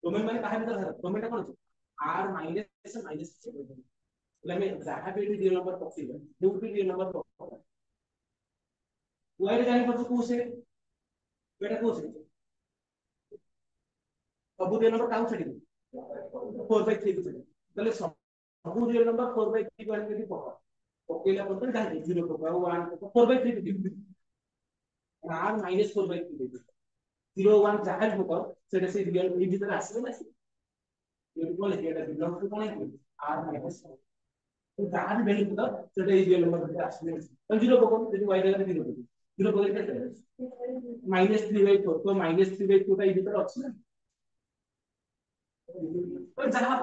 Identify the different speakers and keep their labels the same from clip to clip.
Speaker 1: domain माने काहे भीतर डोमेन कोन r माइनस माइनस ଆମେ ଯାହା ବି ଏଠି 2 ନମ୍ବର ପକେଇବା ଯୋଉଠି 2 ନମ୍ବର ପକେଇବା y ରେ ଜାଣି ପଡୁଛି କୋଉ ସେ ଏଟା କୋଉ ସେ ସବୁ 2 ନମ୍ବର କାଉ ଛାଡିବି 4/3 କୁ ଛାଡିବି ତାହେଲେ ସବୁ 2 ନମ୍ବର 4/3 କୁ ଆଣିକି ପକା ପକେଇଲା ପରେ ଜାଣି 0 ପକା 1 ପକା 4/3 କୁ r माइनस 4/3 देबी 0 1 ଯାହା ବି ପକା ସେଟା ସେ ରିଅଲ ଏ ଭିତରେ ଆସିବ ନା ये बोले कि एटा बिलोंग टू कौन है r माइनस तो जहां भी वैल्यू होगा सेटा इज रियल नंबर के आसने तो 0 को यदि y जगह 0 को 0 को कैसे -3/4 तो -3/4 का इधर ଅଛି ना तो जहां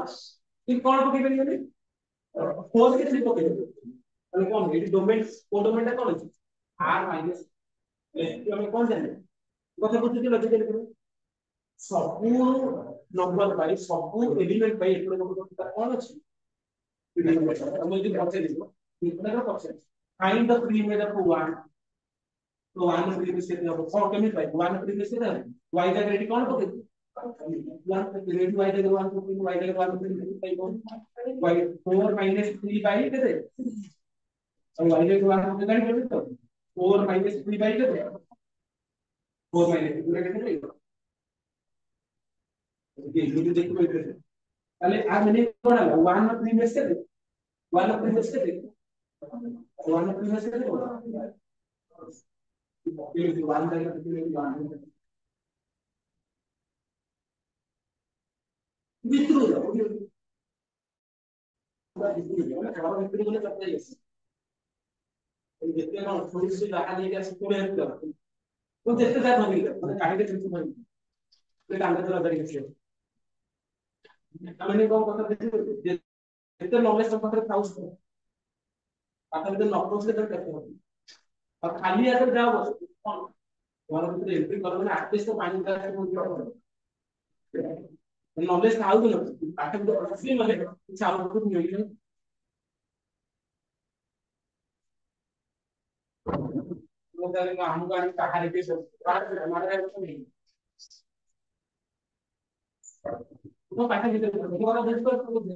Speaker 1: इन कौन को केबे नहीं 4 के 3 को केबे মানে কোন এটি ডোমেন কোন ডোমেনটা কোন আছে r মাইনাস আমি কোন জানি কথা বুঝতে লজিক্যালি করে ସବୁ ନମ୍ବର ପାଇଁ ସବୁ ଏଲିମେଣ୍ଟ ପାଇଁ ଏପଟେ ଗୋଟେ କଣ ଅଛି ଆମେ ଯଦି ପଚାରିବ ଏପଟେ ପଚାରିବ ଫାଇଣ୍ଡ ଦ ପ୍ରିମିୟର ଅଫ 1 तो 1 प्रीवियस से अब कौन केमित भाई 1 प्रीवियस से है y का ग्रेड कौन को 1 ग्रेड y का 1 को y का 1 प्रीवियस भाई कौन y 4 3 बाय कितने और y का 1 को ग्रेड तो 4 3 बाय कितने 4 पूरा कितने ये देखो তাহলে আর মানে কোন হলো 1 প্রিভিয়াস কে 1 প্রিভিয়াস কে 1 প্রিভিয়াস কে ये 1 জায়গা থেকে 1 ভিতরে যাও ভিতরে যাও না খাবার ভিতরে গেলে চাপতে যাচ্ছে এই দেখতে না থোড়ি সি রাখা দিয়ে গেছে পুরো একদম তো দেখতে যা হবে মানে কাহিনী কিছু হয় এটা আমরা তো দাঁড়িয়ে গেছে ଆମେ କଣ କଥା ଦେଖିବୁ ଯେତେ ନଲେଜ ତମ ପାଖରେ ଥାଉଛି ପାଠ ଭିତରେ ନ ପହଞ୍ଚିଲେ ତ କେତେ ହବ ଆଉ ଖାଲି ଆଗରେ ଯାଅ ବସ କଣ ଘର ଭିତରେ ଏଣ୍ଟ୍ରି କର ମାନେ ଆଟଲିଷ୍ଟ ତ ପାଣି ନଲେଜ ଥାଉ କି ନ ପାଠ ଭିତରେ ବସିଲେ ମାନେ କିଛି ଆଉଟପୁଟ ମିଳିଲେ ମୁଁ ତାହେଲେ ଆମକୁ ଆଣି କାହାରେ ବି no pattern gitu jadi kalau dari itu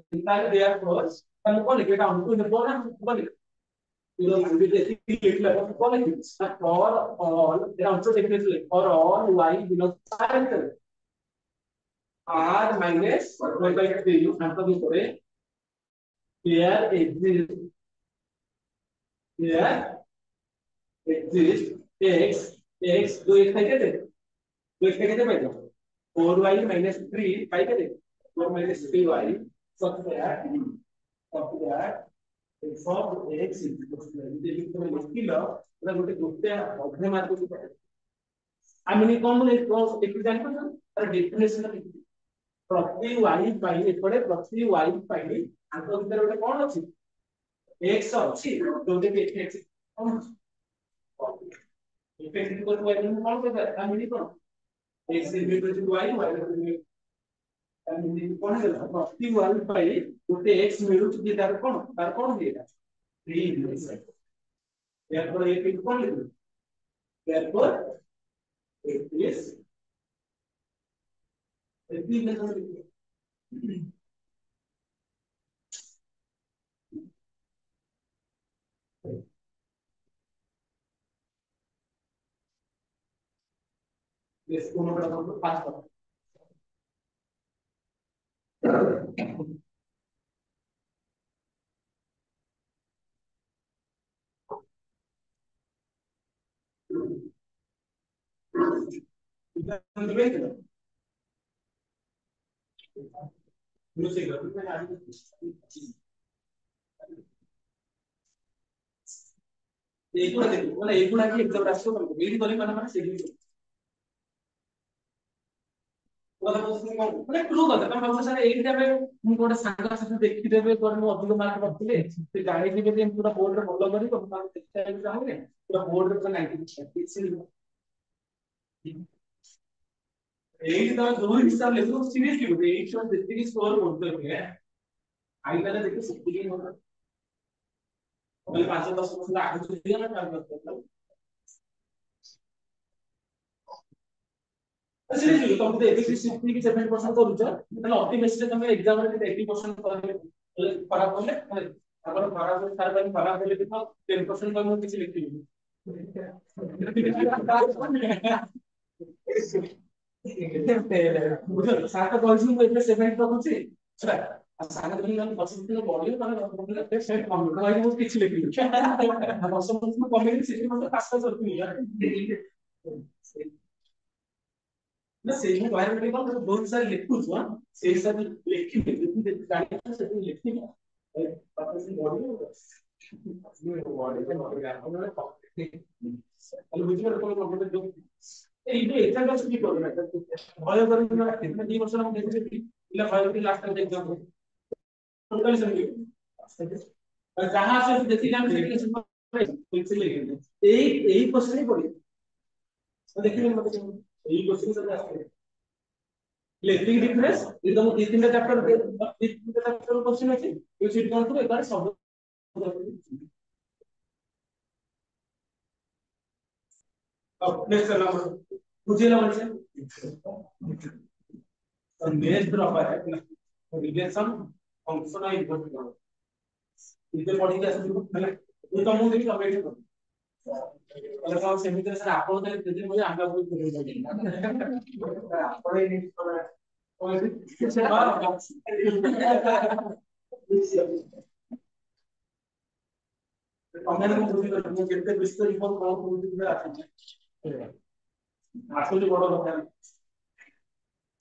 Speaker 1: kita dia terus kan kok lagi kita untuk itu orang kembali itu ambil dari itu lah kok lagi for all dia untuk definitely for all y belongs to parental r minus 1/3 अंतर भी करे here exist x x 2x है क्या 2x का कितने पैदा 4y minus 3 by कितने 4 minus 3y such that f of x is equal to ये लिखते हैं लिखिलो मतलब गोटे अध्याय मार्क को आई मीन कौन बोले कौन एक जान पर तर डेफिनेशन प्रति y पाई एपडे प्रति y पाई आंत भीतर गोटे कौन अछि x अछि जोटे भी x कौन इफेक्ट इक्वल टू y कौन कहता है आई मीन कौन x is equal to y y कौन है प्रति y पाई गोटे x मिलु कि तार कौन दिएगा 3 therefore ये फिर कौन लिखो therefore it is this को नंबर का 5 पर ଏଗୁଡା ଦେଖୁ ମାନେ ଏଗୁଡା କି ଏକ୍ସାମ ଆସିବ ଏଇଠି କରି ମାନେ ସେଠି ମାନେ କ୍ଲୁ କଥା ତମ ଭାବୁଛ ସାର୍ ଏଇଠି ଆମେ ମୁଁ ଗୋଟେ ସାଙ୍ଗ ସାଥି ଦେଖିଦେବେ ପରେ ମୁଁ ଅଧିକ ମାର୍କ ରଖିଲେ ସେ ଜାଣିଯିବେ ଯେ ପୁରା ବୋର୍ଡରେ ଭଲ କରିବ ମୁଁ ତାଙ୍କୁ ଦେଖିବାକୁ ଚାହୁଁନି ପୁରା ବୋର୍ଡରେ ପୁରା 90% ଏଇଠି ତମେ ଯୋଉ ହିସାବ ଲେଖୁଛ ସିରିୟସଲି ଗୋଟେ ଏଇଠି ତମେ ଯେତିକି ସ୍କୋର କରୁଛ ଆଇକାଲେ ଦେଖି ସେତିକି ନହେଲେ 5-10% ଆଗକୁ ଯିବେ ନା seriously तुम तो 86 की 7% करूछ ତାହେଲେ ଅପ୍ଟିମିଷ୍ଟ ତମେ एग्जाम ରେ 80% କରିବେ ଖରାପ ହେଲେ ଆମର ଖରାପ ହେଲେ ତାର ପାଇଁ ଖରାପ ହେଲେ ବି 10% ତମକୁ କିଛି ଲେଖିବି ବୁଝିଲ ସାର୍ ତ କହିଛି ମୁଁ ଏବେ 70 ରଖୁଛି ସେଟା ଆଉ ସାର୍ ଯଦି ଆମେ 10% ବଢିବ ତାହେଲେ ସେ କମ୍ପ୍ୟୁଟର ଭାଇ ମୁଁ କିଛି ଲେଖିବି 10% କମେଇଲି ସେଠି ମତେ ପାସ୍ କରିଥିଲି ना सेही में बाहर निकल तो बहुत सारे लिखुछ हां सेही सब लिखि लिखि गाड़ी से लिखि पता से बॉडी ये बॉडी के बॉडी हमने कल बुझियो कोन कंप्यूटर जो ये एग्जाम का छुट्टी करो ना भय करी ना कितना 2 वर्ष हम देखि इला भय करी लास्ट टाइम एग्जाम टोटली समझ जहां से देखि जान से से लेके यही क्वेश्चन ही पड़ी देखिए मतलब यही क्वेश्चन सब आते हैं इलेक्ट्रिक डिफरेंस ये तुम दी तीन चैप्टर क्वेश्चन আছে এই সিট কোন করে এবারে সব नेक्स्ट चलना मुझे ना म्हणजे मेज ड्रॉप है रिलेशन फंक्शन ऑफ इनपुट इधर पढ़ी के आसे मतलब ये तो हम देखि अपडेट कर अगर हम सेमीटर से आपको तो दिन मुझे आंगा कोई कर देंगे आपको ही नहीं और से हमने को बुझी कर मैं केते विस्तार रिपोर्ट कौन बुझी कर आछे আসলে বড় কথা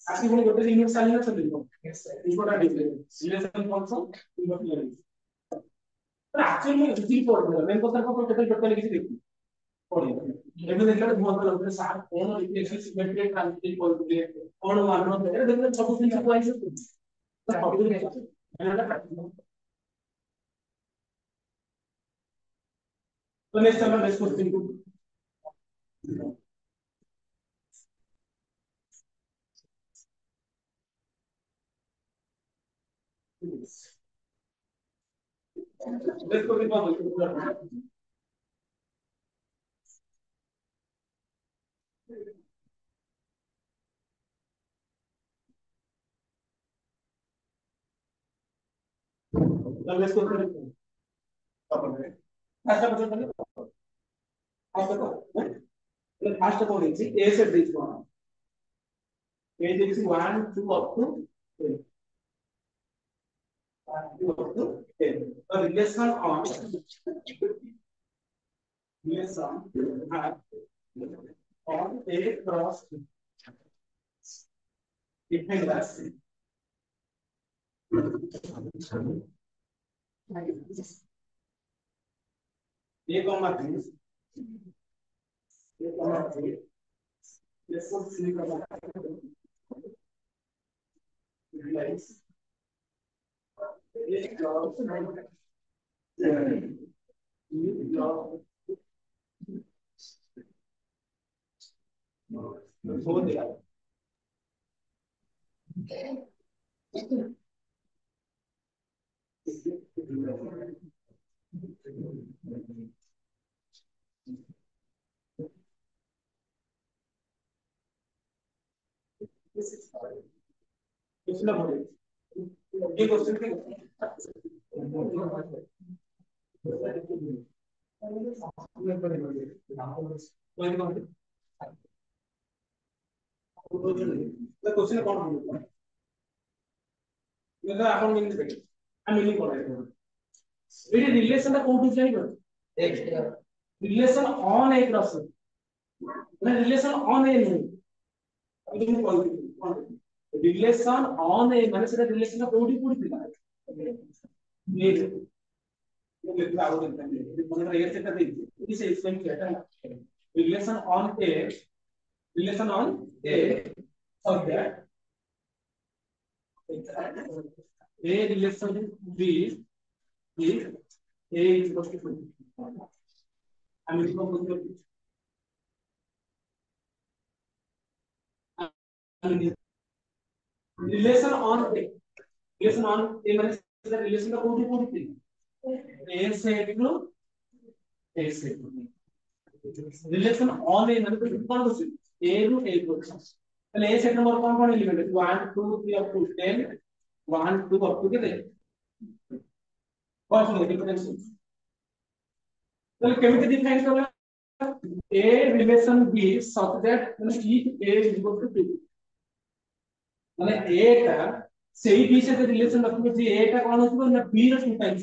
Speaker 1: আসলে কোন গোটে ইউনিট চালিয়ে আছে দেখো important relation function important actually मैं बुझी पड़े मैं কথা को টোটাল কিছু দেখি পড়ে এমনি দেখলে বহুত ভালো করে সার কোন রিলেশন সিমেট্রি ট্রান্সফার করবে কোন মান এটা দেখলে সব কিছু পাইছে তো সব কিছু আছে तो नेक्स्ट चलो नेक्स्ट क्वेश्चन को नेक्स्ट क्वेश्चन कौन है next question first question first कौन है ए से डी कौन ए this 1 2 up to 10 up to 10 the relation on a cross defined as a comma 3 a comma 3 let's go see comma realize a cross हो गया इसमें बोले ये क्वेश्चन के क्वेश्चन कौन होगा मतलब अपन मिल सकते हम मिल पड़े ये रिलेशन का कोड चाहिए रिलेशन ऑन ए क्रॉस ना रिलेशन ऑन ए नहीं अभी तुम कॉल रिलेशन ऑन ए माने सेटा रिलेशन का कोड पूरी थिला ये ये आउट करते हैं मतलब ये सेटा देखिए इसे एक्सप्लेन किया था relation on A of that a relation b is a is equal to 20 I mean relation on a माने the relation का कोई कोई थी a से टू a से relation on a माने कौन सी a रू a को তাহলে এই সেট নম্বর কোন এলিমেন্ট আছে 1 2 3 up to 10 1 2 up to কেতে কত হবে ডিফারেন্স তাহলে কেমিতে ডিফাইন করলে a relation b such that if a is equal to 2 মানে a টা সেই b সাথে রিলেশন রাখবে যে a টা কোন হচ্ছে না b র 2 টাইমস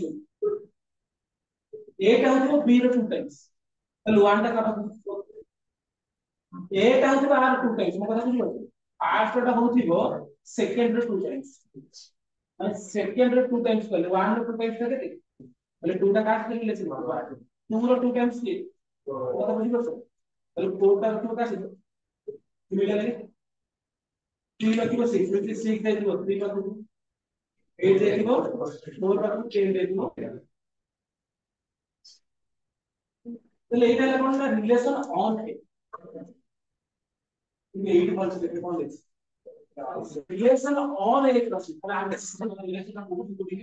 Speaker 1: a টা হচ্ছে b র 2 টাইমস তাহলে 1 টা কাটা a টা হচ্ছে r 2 টাইমস মানে কথা বুঝছো r টা হচ্ছে সেকেন্ড র 2 টাইমস মানে সেকেন্ড র 2 টাইমস করলে 1 র 2 টাইমস থাকে তাহলে 2 টা কাট করে রিলেশন করবে 2 র 2 টাইমস কি কথা বুঝছো তাহলে 4 টা 2 টা আছে তুমি গেলে 3 টা কি 6 with 6 দেই দিব 3 টা 8 দেই দিব 4 টা 10 দেই দিব তাহলে এটা হলো কোনটা রিলেশন অন এ তুমি এইটা বলছো দেখে কোন লিখছ রিলেশন অন এ ক্রস মানে আমরা সিস্টেম রিলেশনটা বহুত করি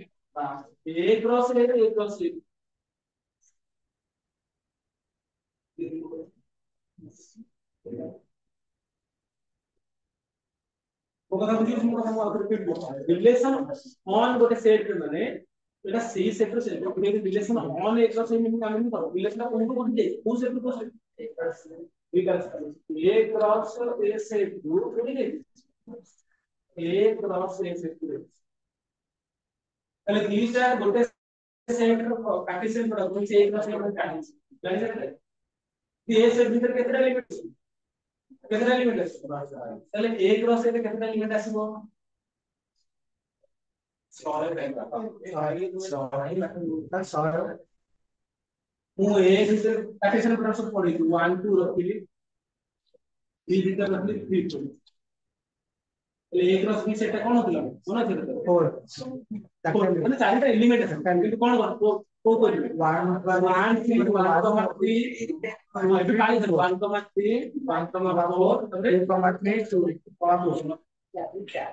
Speaker 1: এ ক্রস এ ও কথা বুঝিস মনে কথা বলতে রিপিট করতে রিলেশন অন গোটে সেট মানে এটা সেই সেট র সেট কিন্তু relation on A cross A meaning আমি করব রিলেশন কোনটো কোন দে কোন সেট কোন set because A cross A set to কোন দে A cross A set to তাহলে দিটা গোটে সেট র কার্টেসিয়ান প্রোডাক্ট হচ্ছে এ ক্রস এ কার্টেসিয়ান জানি না এ সেট ভিতরে কেতটা এলিমেন্ট আছে কেতটা এলিমেন্ট আছে তাহলে এ ক্রস এ কেতটা এলিমেন্ট আসিব ମୁଁ ଏ ଭିତରେ କାର୍ଟେସିଆନ ପ୍ରୋଡକ୍ଟ ପଢିଛି 1 2 ରଖିଲି b ଭିତରେ ରଖିଲି 3 ପଢିଛି ହେଲେ a କ୍ରସ b ସେଟା କଣ ହଉଥିଲା ମନେ ଅଛି ତ 4 ମାନେ ଚାରିଟା ଏଲିମେଣ୍ଟ ଅଛି କିନ୍ତୁ କଣ କୋଉ କରିବେ 1 3 1 ଏବେ କାଲି 1 3 1 4 ତାପରେ 2 3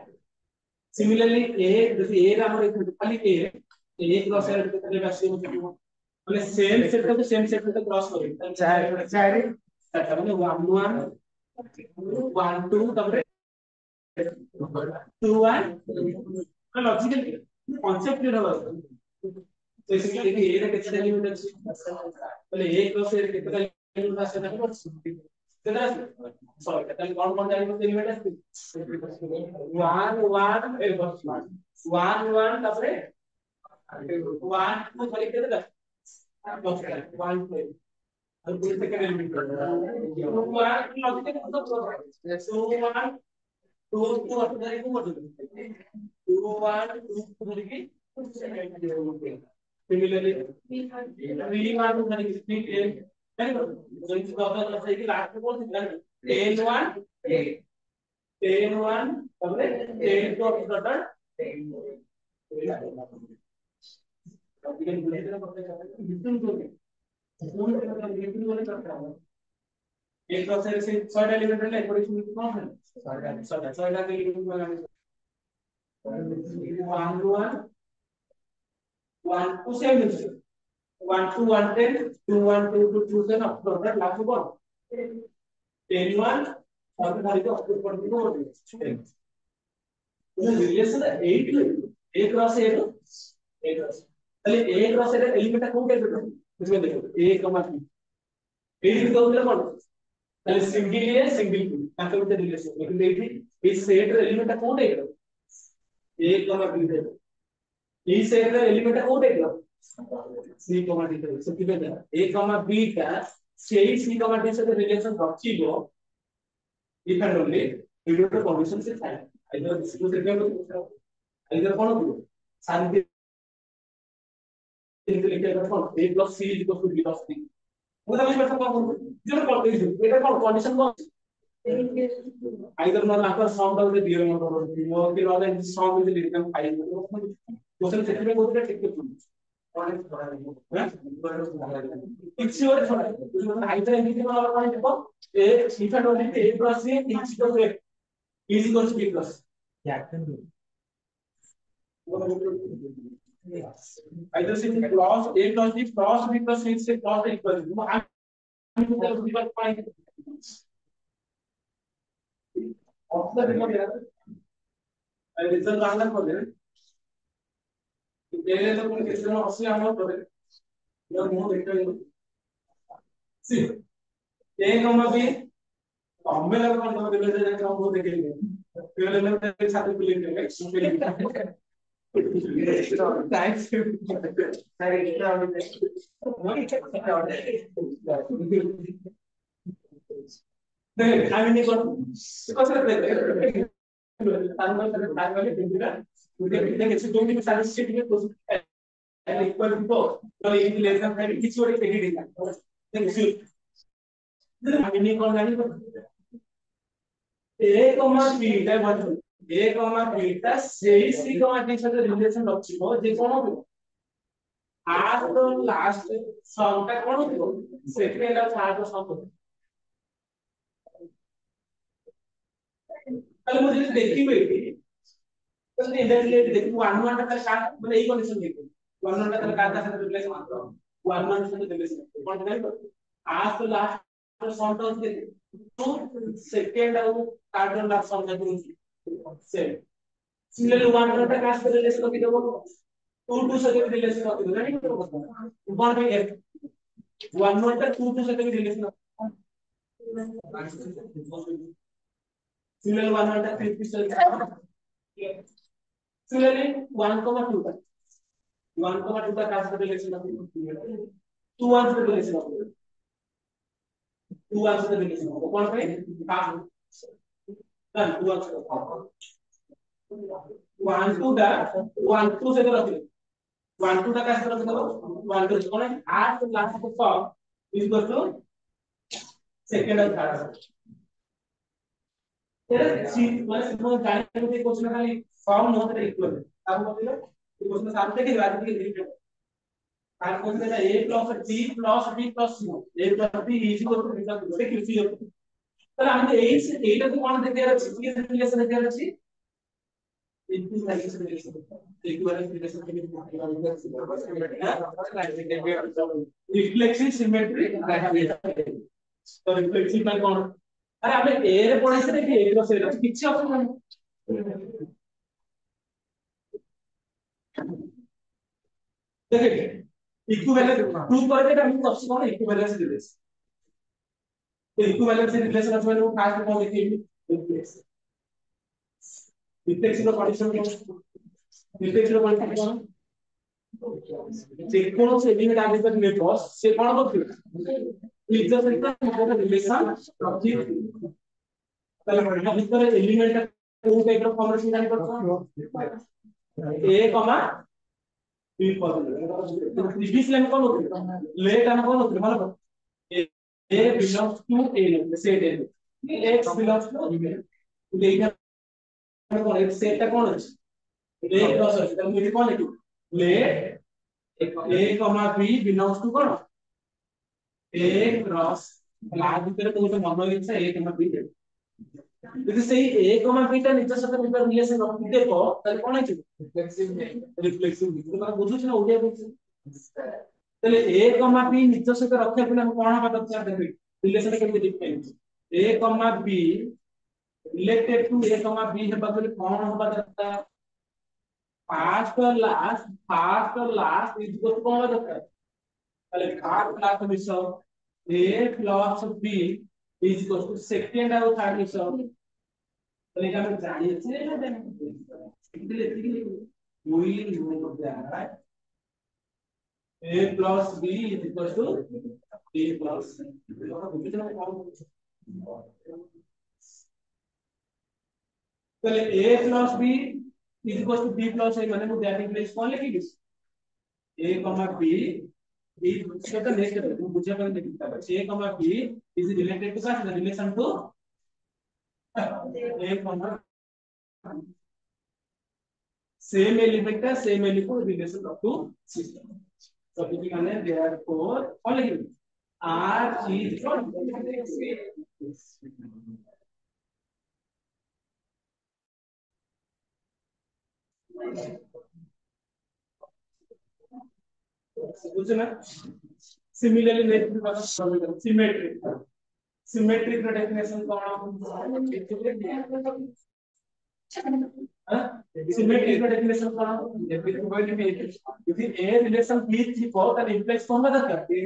Speaker 1: सिमिलरली ए जैसे ए रा हमर खाली ए क्रॉस एड करते वैसे মানে সেম সেটটা তো সেম সেটটা ক্রস করে চার চার চারটা মানে 1 1 1 2 তারপরে 2 1 মানে লজিক্যালি কনসেপ্ট এর হলো তো এখানে দেখি এর কেতে এলিমেন্ট আছে তাহলে এ ক্রস এর কেতে এলিমেন্ট আছে না কেতে আছে সরি তাহলে কোন কোন এলিমেন্ট আছে 1 1 এর 1 1 তারপরে 1 2 খালি কেতে আছে 1 2 और दूर से क्या एलिमेंट करना है 2 1 लॉजिक का मतलब 2 1 2 2 अपने को मत 2 1 2 तरीके सिमिलरली 3 1 तरीके 3 10 तो इस बात का मतलब है कि लास्ट में कौन सा 10 1 10 1 तबले 10 तो टोटल एक प्रोसेस से 6 एलिमेंट है इक्वेशन में कौन है 6 एलिमेंट बनाने 1 1 2 से 1 2 1 10 2 1 2 2 2 से ना टोटल लास्ट कौन 10 1 और खाली तो ऊपर की को ये relation 8 a cross a cross তাহলে a क्रॉस এর এলিমেন্টটা কোন টাইপের হবে বুঝবে দেখো a কমা b এই দিকে উঠলে কোন তাহলে সিঙ্গেল এ সিঙ্গেল বি তার মধ্যে রিলেশন কিন্তু এই সেট এর এলিমেন্টটা কোন টাইপের a কমা b এর এই সেট এর এলিমেন্টটা কোন টাইপের c কমা d এর সো কি বলে a কমা b টা সেই c কমা d এর সাথে রিলেশন রাখছিল ইফ এন্ড অনলি ভিডিওটা কন্ডিশন সে থাকে আইদার সিকিউর সেকেন্ড আইদার কোন হবে শান্তি লিখে কোন a plus c is equal to b plus c ওটা আমি কথা বলবো যেটা করতে দিই এটা কোন কন্ডিশন কোন either not after sound of the theorem or more the law and sound will become 5 question set में बोलते हैं ठीक है it's your either anything or one देखो a if and only a plus c is equal to b plus either say clause a plus b clause b plus c से clause equal option देखो मेरा result आना पड़े तेरे तो कौन किसी में ऑप्शन आना पड़े यार मुंह देखते हैं सी ए कॉमा बी हमें लगा कौन सा दिले जाए काम वो देखेंगे पहले लेवल छात्र को लेंगे थैंक्स नहीं आई नहीं कौन कौन सा देते तांगल दिंदिरा उनके किसी दो दिन सारे स्टेट में कुछ इक्वल को तो ये लेसन है किसी और एक एडिटिंग है सी आई नहीं कौन जानी ए कॉमा बी टा बन ए कॉमा बी टा सेही सी कॉमा डी साथ रिलेशन रखिबो जे कोन हो आर तो लास्ट सम टा कोन हो सेकंड और थर्ड सम हो कल मुझे देखी हुई थी तो इधर रिलेट देखो वन वन का स्टार्ट मतलब यही कंडीशन देखो वन वन का का साथ रिलेशन मात्र वन वन से रिलेशन कौन जानी आज तो लास्ट तो सम टा होते तो सेकंड और थर्ड और लास्ट सम का सेम सिमिलरली वन वन का कास्ट रिलेशन को देखो टू टू से रिलेशन को देखो नहीं तो one by F one one का टू टू से रिलेशन सिमिलरली वन वन का थ्री से सिमिलरली 1,2 का 1,2 का कास्ट रिलेशन को टू वन से रिलेशन को टू वन से रिलेशन को कौन पे कास्ट डन टू वन से वन टू का वन टू से रखिए वन टू का कैसे रख दो वन टू कौन है आठ लास्ट को form is equal to second और थर्ड तेरे सी माने सिंपल जाने के क्वेश्चन खाली फॉर्म नोट इक्वल अब मतलब ये क्वेश्चन सामने के बाद के रिलेटेड আর কোন যেটা a plus b plus c a plus b is equal to এটা করে কি ফিল তাহলে আমাদের এইটা তো কোন দেখে যাচ্ছে কি রিলেশন দেখে যাচ্ছে इक्विवेलेंस रिलेशन इक्विवेलेंस रिलेशन के रिफ्लेक्सिव सिमेट्री तो रिफ्लेक्सिव में कौन अरे आपने ए रे पढ़ाई से देखिए ए क्रॉस ए रे किसी ऑप्शन नहीं देखिए इक्विवेलेंस प्रूव करके हम ऑप्शन कौन इक्विवेलेंस रिलेशन तो इक्विवेलेंस रिलेशन में वो फास्ट कौन देखिए reflex reflexive condition reflexive condition कौन যেকোনো সেগমেন্ট আগে যদি নেটওয়ার্ক সে কোন করতে লিজার সহিত রিলেশন রখি তাহলে এর ভিতরে এলিমেন্টটা কোন টাইপের ফর্মেশন জানি করতে a comma b positive this line কোন হচ্ছে লেট আমি কোন হচ্ছে ভালো করে a belongs to a set a x belongs to এইখানে কোন সেটটা কোন হচ্ছে a ক্রস হচ্ছে তাহলে এটা কোন লিখব late a comma b belongs to कौन a cross लाग ভিতরে তো মনে মনে হচ্ছে a comma b যদি সেই a comma b টা নিচের সাথে ভিতর রিলেশন রাখতে তো তাহলে কোন আছে রিফ্লেক্সিভ তোমরা বুঝছ না ওডিয়া বলছি তাহলে a comma b নিচের সাথে রাখতে হলে আমি কোন হবা দরকার দেখি রিলেশনটা কেমনে define a comma b related to a comma b হেবা বলে কোন হবা দরকার फास्ट और लास्ट इज इक्वल टू कौन होता है पहले फास्ट लास्ट मिसो a plus b is equal to second और थर्ड मिसो पहले क्या हम जानिए थे ना इसलिए will know that a plus b is equal to a plus c पहले a plus b is equal to b plus a माने मुझे दैट इक्वेशन कौन लिखेगी a b is सेटा नेक्स्ट है तुम बुझे पर लिखता है a b is related to what relation to a same element का same element को relation to system so if you can therefore कौन लिखेगी r is equal बुझना सिमिलरली नेट symmetry सिमेट्रिक ର डेफिनेशन कौन सिमेट्रिक ର डेफिनेशन कौन यदि a relation B थिबो त रिप्लेस कोन दरकार बी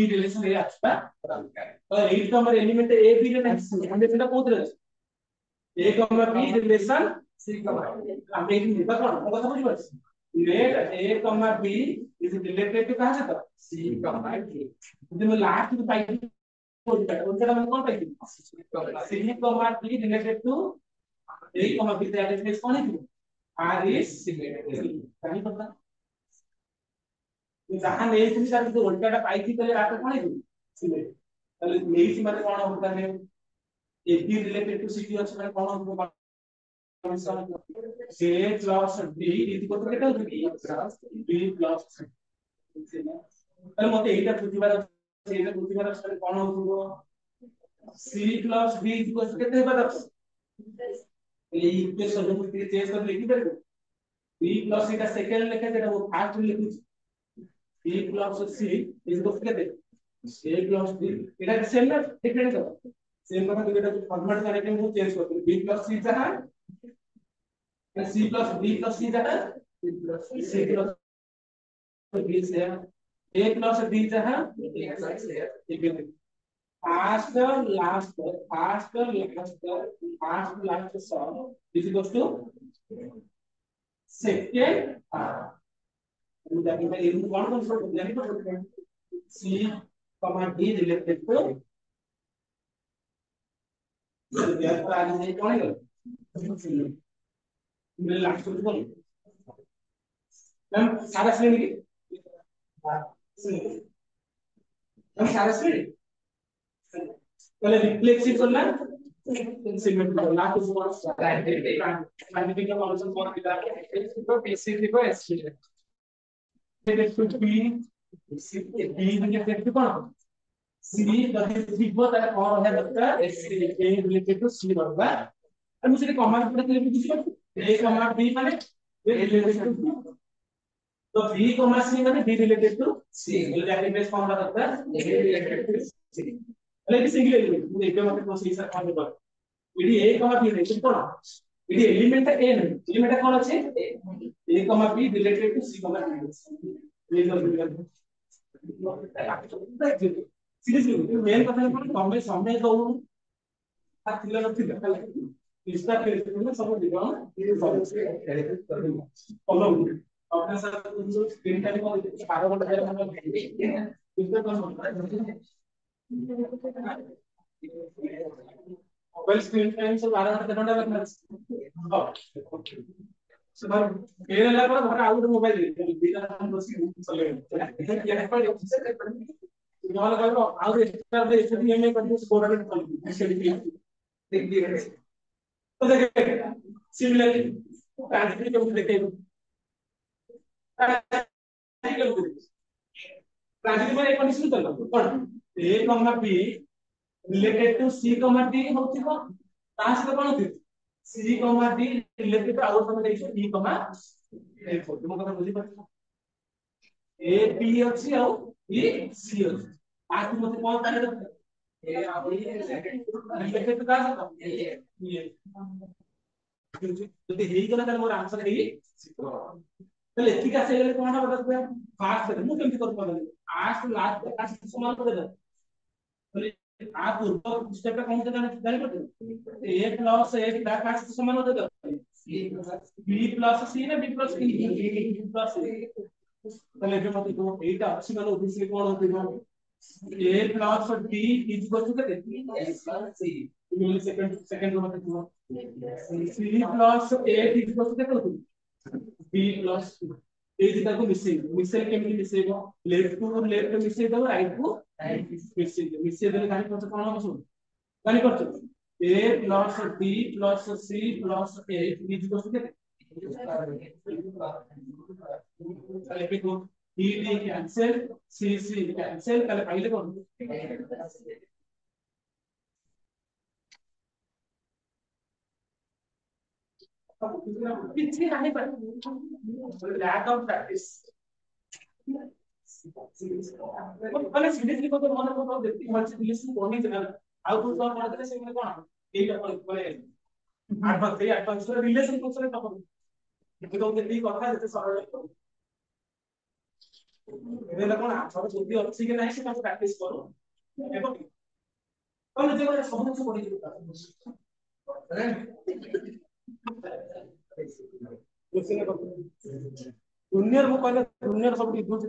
Speaker 1: रिलेशन ए आछबा तो 8 नंबर एलिमेंट ए बी रे नहीं हम सेटा कोथरे ए कमा बी रिलेशन सी कमा हम एही निबा कोन हम कथा बुझि परछि लेट ए कमा बी इज रिलेटेड टू कहा जाता सी कमा डी यदि मैं लास्ट में पाई उनका मैं कौन पाई सी कमा डी रिलेटेड टू ए कमा बी दैट इज कौन है आर इज सिमेट्रिक कहीं पता जहां नहीं थी सर जो उल्टाटा पाई थी पहले आके कौन है सिमेट्रिक তাহলে এই সীমাতে কোন হবে তাহলে A B related to C D আছে মানে কোন হবে a plus b is equal to কেটা হবে b plus তাহলে মতে এইটা বুঝিবার আছে এইটা বুঝিবার আছে তাহলে কোন হবে c plus b is equal to কেতে হবে এই ইকুয়েশন যদি তুমি চেঞ্জ করে লিখি পারবে b plus এটা সেকেন্ড লেখা যেটা ও first লিখুছি b plus c is equal to কেতে a plus b এটা সেম না ডিফারেন্ট হবে सेम কথা তুমি এটা ফরম্যাট করে কিন্তু চেঞ্জ করতে b plus c যাহা c plus b plus c যাহা c plus b से a plus b যাহা first last sum is equal to second देखिए ये कौन कौन सा जानी पड़ता है c d रिलेटेड टू यार आज नहीं कौन है मेरे लास्ट में बोल मैम सारा श्रेणी की मैम सारा श्रेणी पहले रिफ्लेक्सिव करना सिमेट्रिक करना कुछ और साइंटिफिक का फंक्शन कौन दिया है तो बेसिकली को एसटी it should be b related to कौन c যদি থিবো তাহলে কোন হবে দরকার sc a related to c দরকার আর মুছে কমান্ড করে দিলে বুঝি পারছো a কমা b মানে a রিলেটেড টু b तो b कॉमा c মানে b रिलेटेड टू c বলে দেখেন বেস কোন দরকার a रिलेटेड टू c তাহলে এটা সিঙ্গেল এলিমেন্ট কিন্তু এটা মতে কোন সিস্টেম কোন হবে এটি a কমা b রিলেটেড কোন এটি এলিমেন্ট a না এলিমেন্ট কোন আছে a comma b related to c comma d seriously main কথা হলো তবে সামনে যাও আর তিলা নথি দেখা লাগে इसका फिर सब दिखा ये फॉलो अपने साथ जो स्क्रीन टाइम को 12 घंटा है हम इसका कौन होता है मोबाइल स्क्रीन टाइम से 12 घंटा लगना ओके सर मेरे लगा पर घर आउट मोबाइल बिना हम बस चले ये पर तुम्हारा करो आउट एक्स्ट्रा दे इसलिए हमें कंप्यूटर स्कोर करने को देख दिए तो देखिए सिमिलरली ट्रांजिटिव को देखिए ट्रांजिटिव में एक कंडीशन चल रहा कौन a b related to c d होती को ता से कौन होती c d related to out में देखिए e a तुम कथा बुझी पाछो a b अछि आ e c अछि आज मते कौन तारे ए अब ये रिलेटेड टू का যদি হেই গলা তাহলে মোর आंसर হেই তাহলে ঠিক আছে এলে কোনটা বলতে ফার্স্ট মু কেমতি করব বলে আজ লাস্ট কাজ সমান করে দাও তাহলে আ পূর্ব স্টেপটা কোন জানা জানি করতে a প্লাস a তা কাজ সমান হতে দাও b প্লাস c না b plus e b plus a তাহলে এটা মতে তো এইটা আছে মানে অবশ্যই কোন হতে হবে a plus b is equal to कितने a plus c मिली सेकंड रो में देखो c plus a is equal to कितने होती b plus a इधर को मिसेल केमिकल मिसेगा लेफ्ट टू लेफ्ट मिसेगा और राइट को राइट मिसेगा काहे करछ कोन हम सुन काहे करछ a plus b plus c plus a is equal to कितने चले पे को d d cancel c c cancel कल पहले कौन पीछे आने पर लैक ऑफ प्रैक्टिस मैंने सीरियसली को तो मन को देखती मल्टीप्लिकेशन कोनी चला ଆଉ ତୁ ତ ପଢିଥିଲେ ସେ କଣ ଏଇଟା ମାନେ ଆଡଭାନ୍ସ ଏଇ ଆଡଭାନ୍ସ ରିଲେସନ କୋର୍ସରେ ତମ କିନ୍ତୁ ତ ଯେତିକି କଥା ଯେତେ ସରଳ ଏବେ କଣ ଆମର ବୁଦ୍ଧି ଅଛି କି ନାହିଁ ସେ ତାକୁ ପ୍ରାକ୍ଟିସ କରୁ ହେବ କି ତମେ ଯେ ଗୋଟେ ସବୁ କିଛି ପଢିଯିବ ଜୁନିୟର ମୁଁ କହିଲେ ଜୁନିୟର ସବୁ ଇଗ୍ନୋର